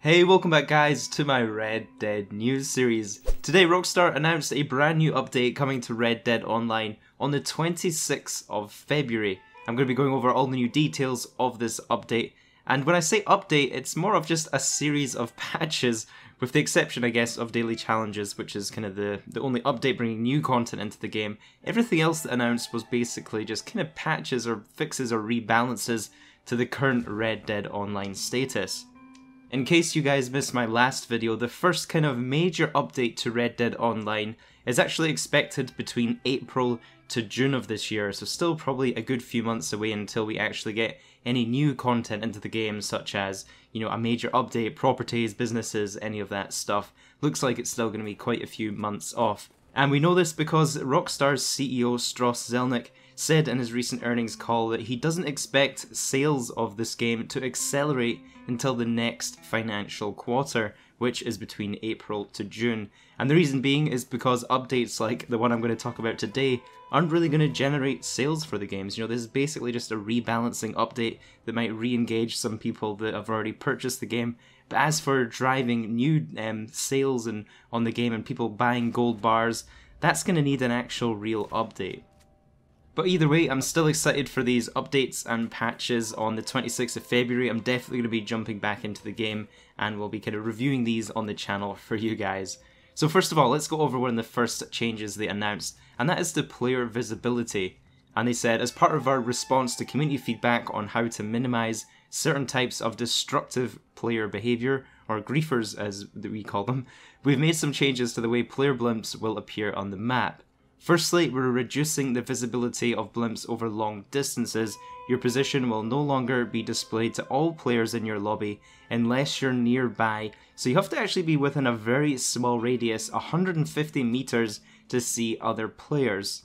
Hey, welcome back guys to my Red Dead news series. Today Rockstar announced a brand new update coming to Red Dead Online on the 26th of February. I'm going to be going over all the new details of this update, and when I say update, it's more of just a series of patches, with the exception I guess of daily challenges, which is kind of the only update bringing new content into the game. Everything else that announced was basically just kind of patches or fixes or rebalances to the current Red Dead Online status. In case you guys missed my last video, the first kind of major update to Red Dead Online is actually expected between April to June of this year, so still probably a good few months away until we actually get any new content into the game, such as, you know, a major update, properties, businesses, any of that stuff. Looks like it's still going to be quite a few months off. And we know this because Rockstar's CEO Strauss Zelnick said in his recent earnings call that he doesn't expect sales of this game to accelerate until the next financial quarter, which is between April to June. And the reason being is because updates like the one I'm going to talk about today aren't really going to generate sales for the games. You know, this is basically just a rebalancing update that might re-engage some people that have already purchased the game. But as for driving new sales on the game and people buying gold bars, that's going to need an actual real update. But either way, I'm still excited for these updates and patches on the 26th of February. I'm definitely going to be jumping back into the game and we'll be kind of reviewing these on the channel for you guys. So first of all, let's go over one of the first changes they announced, and that is the player visibility. And they said, as part of our response to community feedback on how to minimize certain types of destructive player behavior, or griefers as we call them, we've made some changes to the way player blimps will appear on the map. Firstly, we're reducing the visibility of blimps over long distances. Your position will no longer be displayed to all players in your lobby unless you're nearby, so you have to actually be within a very small radius, 150 meters, to see other players.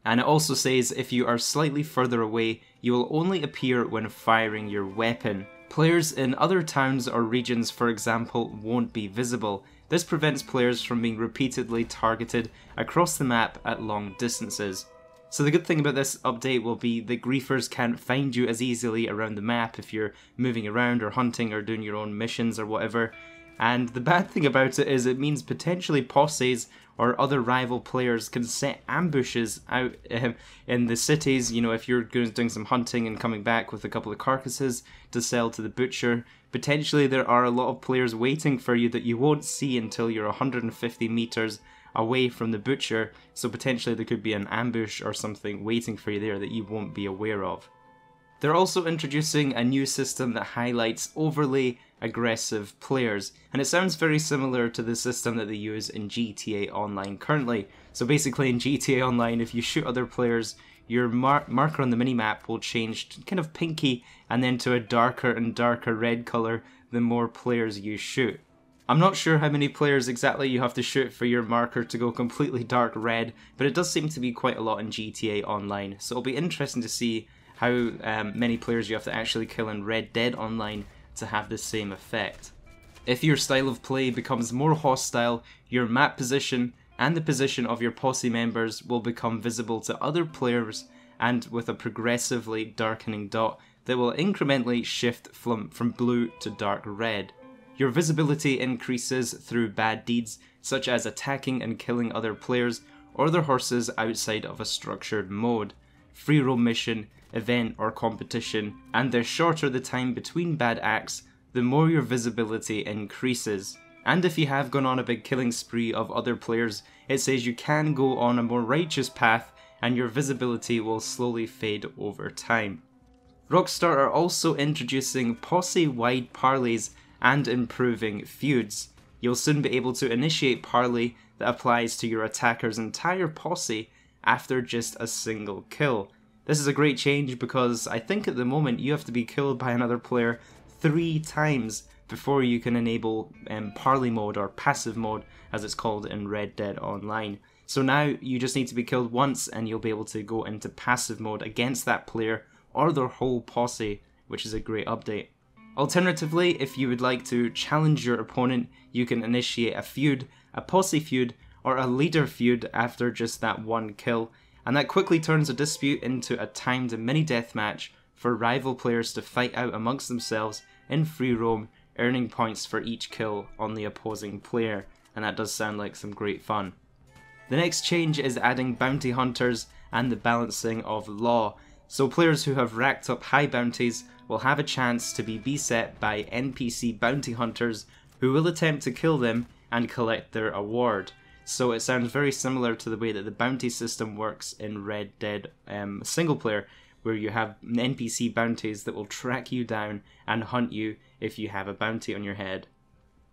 And it also says if you are slightly further away, you will only appear when firing your weapon. Players in other towns or regions, for example, won't be visible. This prevents players from being repeatedly targeted across the map at long distances. So the good thing about this update will be that griefers can't find you as easily around the map if you're moving around or hunting or doing your own missions or whatever. And the bad thing about it is it means potentially posses or other rival players can set ambushes out in the cities. You know, if you're doing some hunting and coming back with a couple of carcasses to sell to the butcher, potentially there are a lot of players waiting for you that you won't see until you're 150 meters away from the butcher, so potentially there could be an ambush or something waiting for you there that you won't be aware of. They're also introducing a new system that highlights overly aggressive players, and it sounds very similar to the system that they use in GTA Online currently. So basically in GTA Online, if you shoot other players, your marker on the minimap will change to kind of pinky and then to a darker and darker red colour the more players you shoot. I'm not sure how many players exactly you have to shoot for your marker to go completely dark red, but it does seem to be quite a lot in GTA Online, so it'll be interesting to see how many players you have to actually kill in Red Dead Online to have the same effect. If your style of play becomes more hostile, your map position and the position of your posse members will become visible to other players, and with a progressively darkening dot that will incrementally shift from blue to dark red. Your visibility increases through bad deeds such as attacking and killing other players or their horses outside of a structured mode, free roam mission, event or competition, and the shorter the time between bad acts, the more your visibility increases. And if you have gone on a big killing spree of other players, it says you can go on a more righteous path and your visibility will slowly fade over time. Rockstar are also introducing posse-wide parleys and improving feuds. You'll soon be able to initiate parley that applies to your attacker's entire posse after just a single kill. This is a great change because I think at the moment you have to be killed by another player 3 times before you can enable parley mode, or passive mode as it's called in Red Dead Online. So now you just need to be killed once and you'll be able to go into passive mode against that player or their whole posse, which is a great update. Alternatively, if you would like to challenge your opponent, you can initiate a feud, a posse feud, or a leader feud after just that one kill, and that quickly turns a dispute into a timed mini deathmatch for rival players to fight out amongst themselves in free roam earning points for each kill on the opposing player, and that does sound like some great fun. The next change is adding bounty hunters and the balancing of law. So players who have racked up high bounties will have a chance to be beset by NPC bounty hunters who will attempt to kill them and collect their award. So it sounds very similar to the way that the bounty system works in Red Dead single player, where you have NPC bounties that will track you down and hunt you if you have a bounty on your head.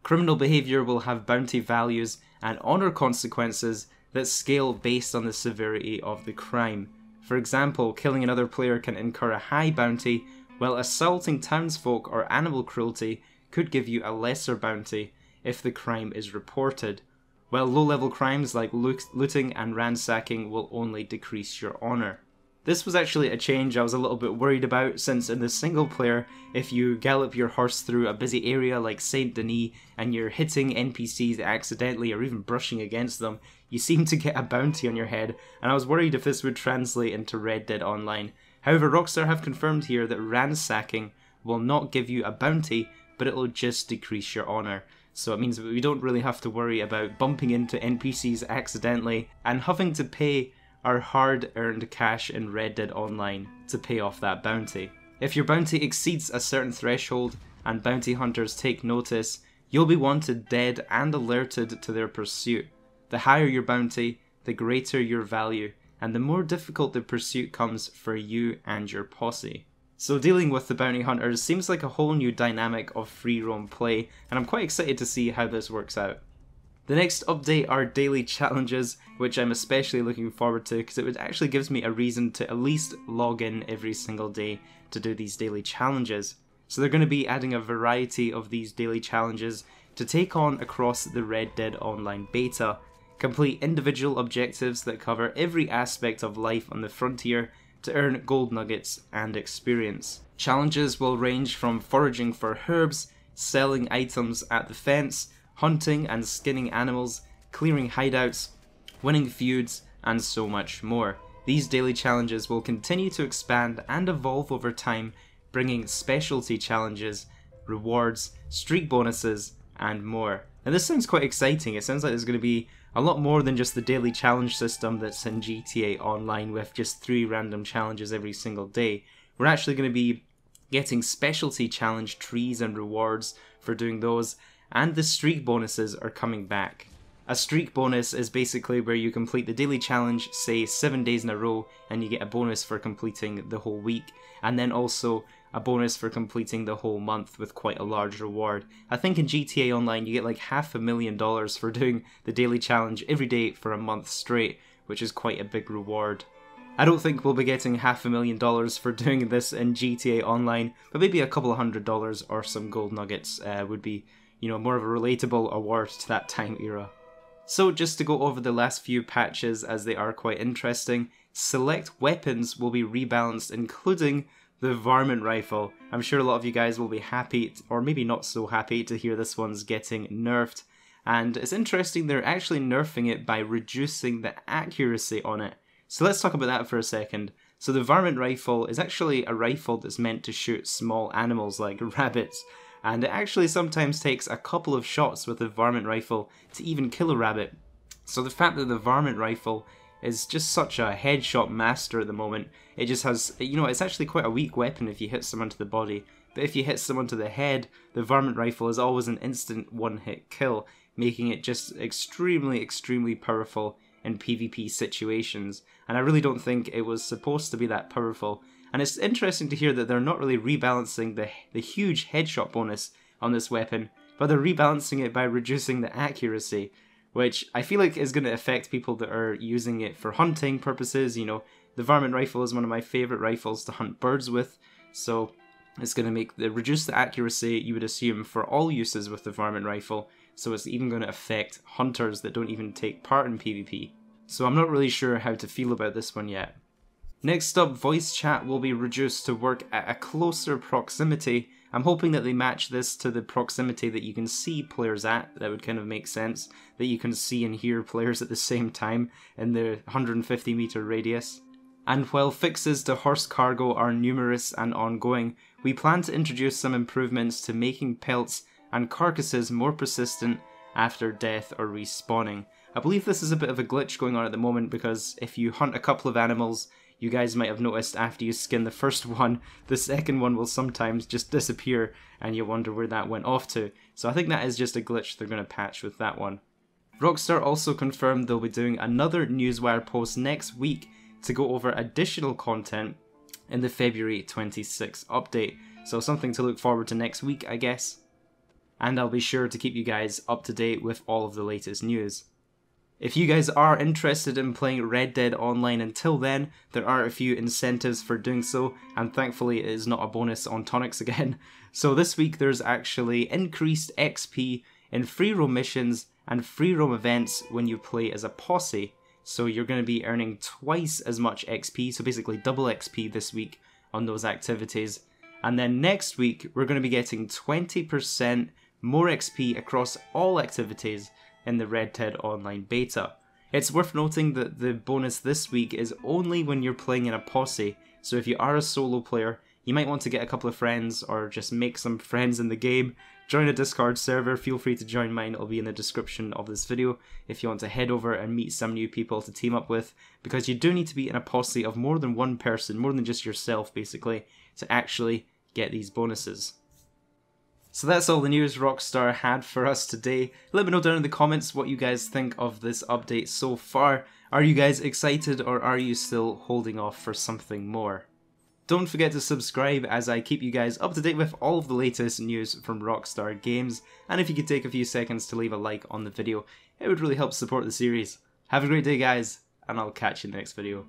Criminal behaviour will have bounty values and honour consequences that scale based on the severity of the crime. For example, killing another player can incur a high bounty, while assaulting townsfolk or animal cruelty could give you a lesser bounty if the crime is reported, while low-level crimes like looting and ransacking will only decrease your honour. This was actually a change I was a little bit worried about, since in the single player, if you gallop your horse through a busy area like Saint Denis and you're hitting NPCs accidentally or even brushing against them, you seem to get a bounty on your head, and I was worried if this would translate into Red Dead Online. However, Rockstar have confirmed here that ransacking will not give you a bounty, but it will just decrease your honour. So it means that we don't really have to worry about bumping into NPCs accidentally and having to pay our hard-earned cash in Red Dead Online to pay off that bounty. If your bounty exceeds a certain threshold and bounty hunters take notice, you'll be wanted dead and alerted to their pursuit. The higher your bounty, the greater your value, and the more difficult the pursuit comes for you and your posse. So dealing with the bounty hunters seems like a whole new dynamic of free roam play, and I'm quite excited to see how this works out. The next update are daily challenges, which I'm especially looking forward to because it actually gives me a reason to at least log in every single day to do these daily challenges. So they're going to be adding a variety of these daily challenges to take on across the Red Dead Online beta. Complete individual objectives that cover every aspect of life on the frontier to earn gold nuggets and experience. Challenges will range from foraging for herbs, selling items at the fence, hunting and skinning animals, clearing hideouts, winning feuds, and so much more. These daily challenges will continue to expand and evolve over time, bringing specialty challenges, rewards, streak bonuses, and more. Now this sounds quite exciting. It sounds like there's going to be a lot more than just the daily challenge system that's in GTA Online with just 3 random challenges every single day. We're actually going to be getting specialty challenge trees and rewards for doing those, and the streak bonuses are coming back. A streak bonus is basically where you complete the daily challenge, say 7 days in a row, and you get a bonus for completing the whole week, and then also a bonus for completing the whole month with quite a large reward. I think in GTA Online you get like $500,000 for doing the daily challenge every day for a month straight, which is quite a big reward. I don't think we'll be getting $500,000 for doing this in GTA Online, but maybe a couple of $100 or some gold nuggets would be, more of a relatable award to that time era. So just to go over the last few patches as they are quite interesting, select weapons will be rebalanced, including the varmint rifle. I'm sure a lot of you guys will be happy, or maybe not so happy, to hear this one's getting nerfed. And it's interesting they're actually nerfing it by reducing the accuracy on it. So let's talk about that for a second. So the varmint rifle is actually a rifle that's meant to shoot small animals like rabbits. And it actually sometimes takes a couple of shots with the varmint rifle to even kill a rabbit. So the fact that the varmint rifle is just such a headshot master at the moment, it just has, it's actually quite a weak weapon if you hit someone to the body. But if you hit someone to the head, the varmint rifle is always an instant one-hit kill, making it just extremely, extremely powerful in PvP situations. And I really don't think it was supposed to be that powerful. And it's interesting to hear that they're not really rebalancing the huge headshot bonus on this weapon, but they're rebalancing it by reducing the accuracy, which I feel like is going to affect people that are using it for hunting purposes. The varmint rifle is one of my favourite rifles to hunt birds with, so it's going to reduce the accuracy, you would assume, for all uses with the varmint rifle, so it's even going to affect hunters that don't even take part in PvP. So I'm not really sure how to feel about this one yet. Next up, voice chat will be reduced to work at a closer proximity. I'm hoping that they match this to the proximity that you can see players at. That would kind of make sense, that you can see and hear players at the same time in the 150 meter radius. And while fixes to horse cargo are numerous and ongoing, we plan to introduce some improvements to making pelts and carcasses more persistent after death or respawning. I believe this is a bit of a glitch going on at the moment because if you hunt a couple of animals, you guys might have noticed after you skin the first one, the second one will sometimes just disappear and you wonder where that went off to. So I think that is just a glitch they're going to patch with that one. Rockstar also confirmed they'll be doing another Newswire post next week to go over additional content in the February 26th update. So something to look forward to next week, I guess. And I'll be sure to keep you guys up to date with all of the latest news. If you guys are interested in playing Red Dead Online until then, there are a few incentives for doing so, and thankfully it is not a bonus on tonics again. So this week there's actually increased XP in free roam missions and free roam events when you play as a posse. So you're going to be earning twice as much XP, so basically double XP this week on those activities. And then next week we're going to be getting 20% more XP across all activities in the Red Dead Online beta. It's worth noting that the bonus this week is only when you're playing in a posse, so if you are a solo player, you might want to get a couple of friends or just make some friends in the game. Join a Discord server, feel free to join mine, it'll be in the description of this video if you want to head over and meet some new people to team up with, because you do need to be in a posse of more than one person, more than just yourself basically, to actually get these bonuses. So that's all the news Rockstar had for us today. Let me know down in the comments what you guys think of this update so far. Are you guys excited or are you still holding off for something more? Don't forget to subscribe as I keep you guys up to date with all of the latest news from Rockstar Games, and if you could take a few seconds to leave a like on the video, it would really help support the series. Have a great day guys, and I'll catch you in the next video.